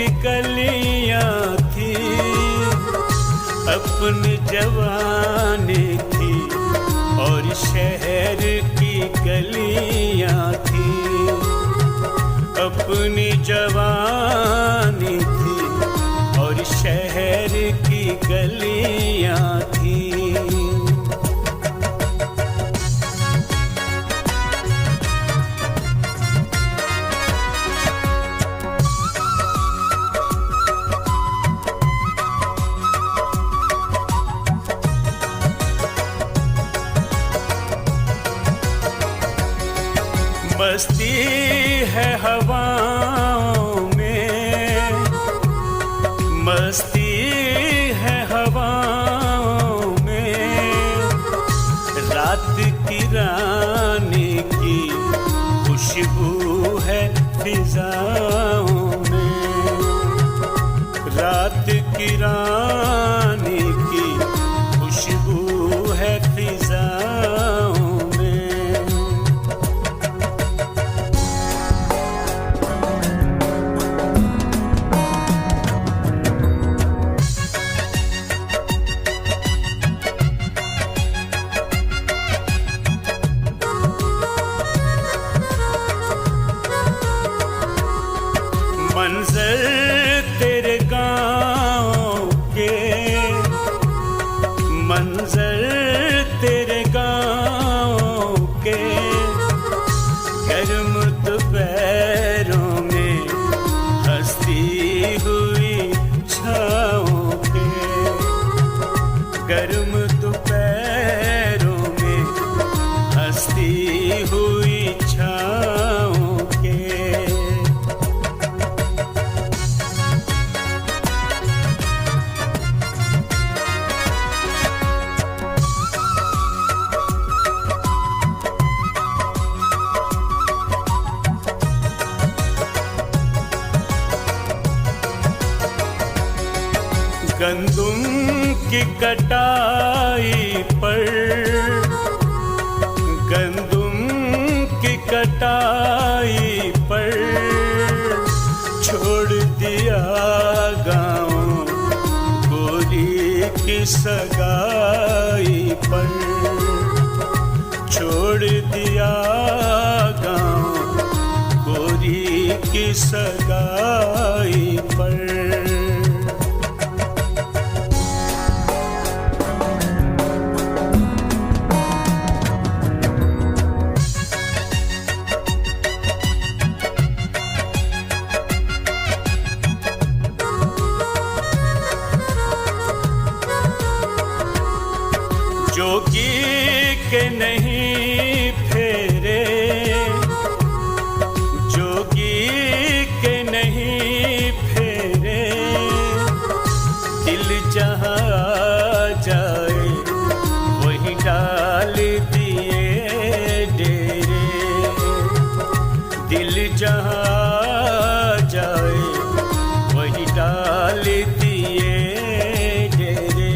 की कलियां थी, अपनी जवानी थी और शहर की गलियां थी। अपनी जवानी थी और शहर की गलियां थी। मस्ती है हवाओं में, मस्ती है हवाओं में, रात की रानी की खुशबू है फिजाओं में। रात की रानी की खुशबू है फिजाओं में। मंजर तेरे गाँव के, मंजर तेरे गाँव के, गर्म दोपहरों में हंसती हुई छाँव के। गर्म दोपहरों में हंसती हुई छाँव के। गंदुम की कटाई पर, गंदुम की कटाई पर, छोड़ दिया गाँव गोरी की सगाई पर। छोड़ दिया गाँव गोरी की सगाई पर। जोगी के नहीं फेरे, जोगी के नहीं फेरे, दिल जहाँ जाए वही डाल दिए डेरे। दिल जहाँ जाए वही डाल दिए डेरे।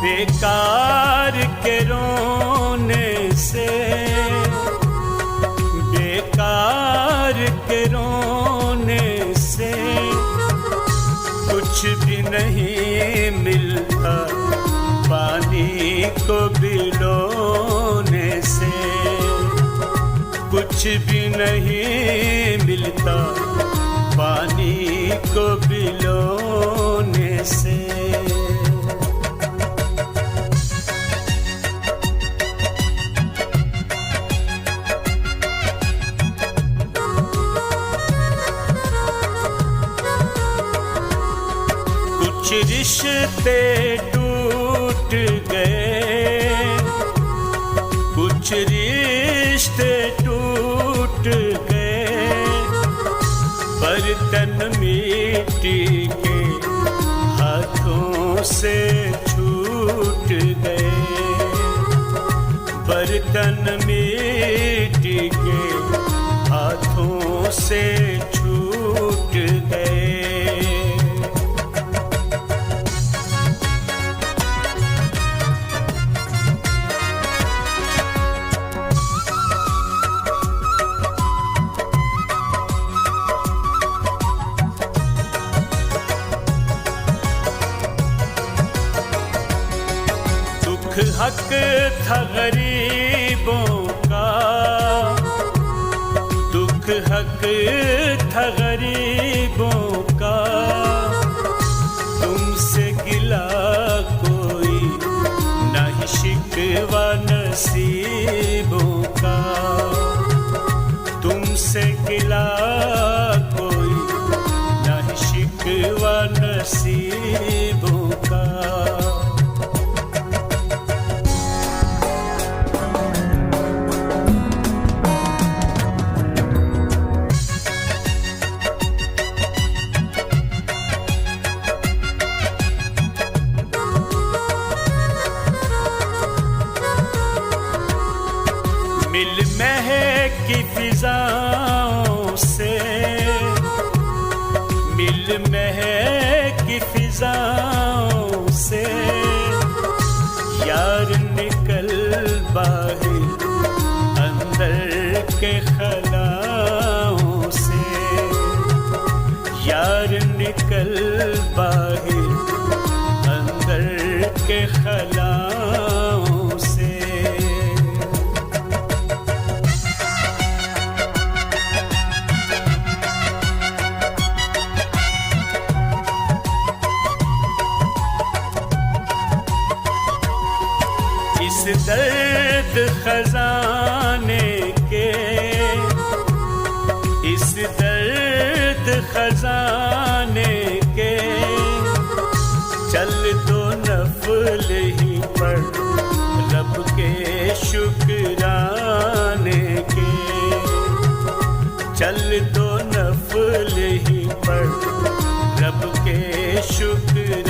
बेकार के रोने से, बेकार के रोने से कुछ भी नहीं मिलता, पानी को बिलोने से कुछ भी नहीं मिलता, पानी को बिलोने से। कुछ रिश्ते टूट गए, कुछ रिश्ते टूट गए, बर्तन मिट्टी के हाथों से छूट गए। बर्तन मिट्टी के हाथों से छूट गए। हक था गरीबों का, दुख हक था गरीबों का, तुमसे गिला कोई नहीं शिकवा नसीबों का, तुमसे गिला कोई नहीं शिकवा नसीबों का। मिल महकी फिजाओं से, मिल महकी फिजाओं से, यार निकल बाहर अंदर के खलाओं से, यार निकल बाहर अंदर के खलाओं से। इस दर्द खजाने के, इस दर्द खजाने के, चल दो नफल ही पढ़ रब के शुक्राने के, चल दो नफल ही पढ़ रब के शुक्राने